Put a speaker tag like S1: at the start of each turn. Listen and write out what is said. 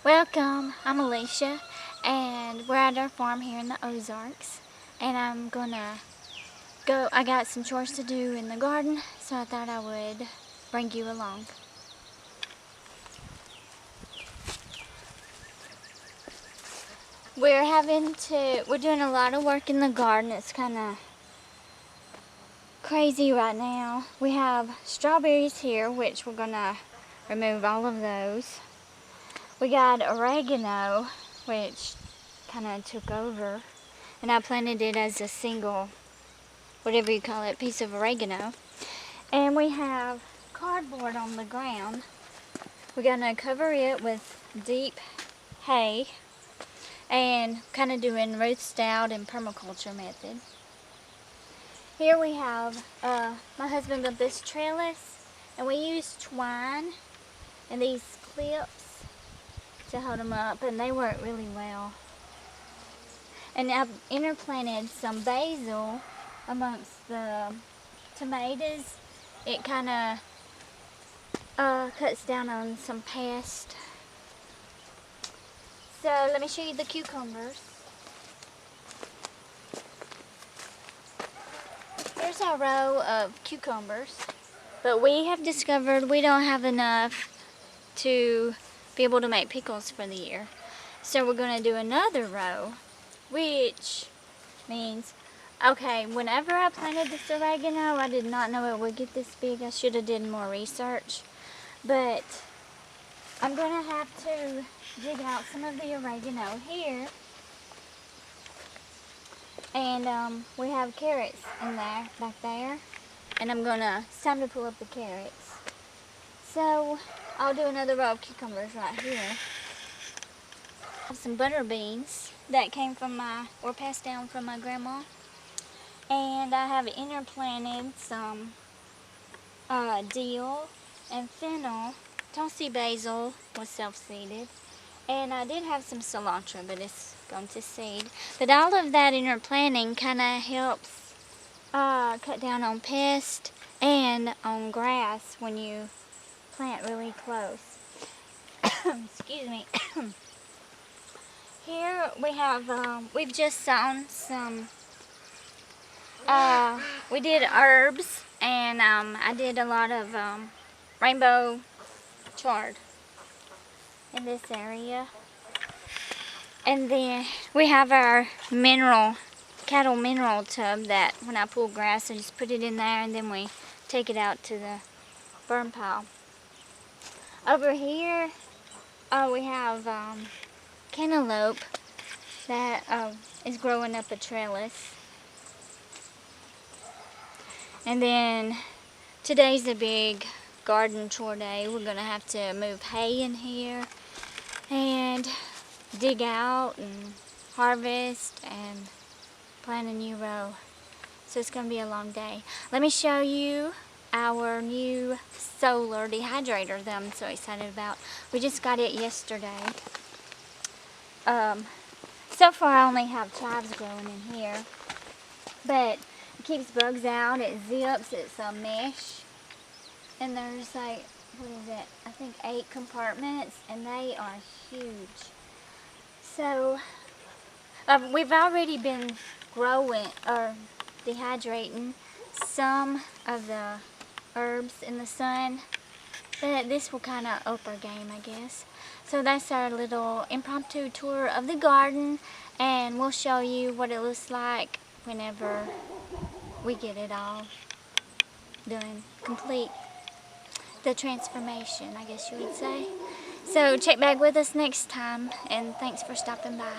S1: Welcome, I'm Alicia, and we're at our farm here in the Ozarks, and I'm gonna go. I got some chores to do in the garden, so I thought I would bring you along. We're doing a lot of work in the garden. It's kind of crazy right now. We have strawberries here, which we're gonna remove all of those. We got oregano, which kind of took over, and I planted it as a single, whatever you call it, piece of oregano. And we have cardboard on the ground. We're gonna cover it with deep hay and kind of doing root stout and permaculture method. Here we have, my husband built this trellis, and we use twine and these clips to hold them up, and they work really well. And I've interplanted some basil amongst the tomatoes. It kind of cuts down on some pests. So let me show you the cucumbers. Here's our row of cucumbers, but we have discovered we don't have enough to be able to make pickles for the year. So we're going to do another row, which means, okay, whenever I planted this oregano, I did not know it would get this big. I should have did more research, but I'm going to have to dig out some of the oregano here. And we have carrots in there, back there, and it's time to pull up the carrots. So I'll do another row of cucumbers right here. I have some butter beans that were passed down from my grandma. And I have interplanted some dill and fennel. Toasty basil was self-seeded. And I did have some cilantro, but it's gone to seed. But all of that interplanting kind of helps cut down on pests and on grass when you plant really close. Excuse me. Here we have, we've just sown some, we did herbs, and I did a lot of rainbow chard in this area. And then we have our cattle mineral tub that when I pull grass, I just put it in there, and then we take it out to the burn pile. Over here, we have cantaloupe that is growing up a trellis. And then today's a big garden chore day. We're going to have to move hay in here and dig out and harvest and plant a new row. So it's going to be a long day. Let me show you our new Solar Dehydrator that I'm so excited about. We just got it yesterday. So far I only have chives growing in here, but it keeps bugs out, it zips, it's a mesh, and there's like, what is it, I think 8 compartments, and they are huge. So we've already been growing or dehydrating some of the herbs in the sun, but this will kind of up our game, I guess. So that's our little impromptu tour of the garden, and we'll show you what it looks like whenever we get it all done, complete the transformation, I guess you would say. So check back with us next time, and thanks for stopping by.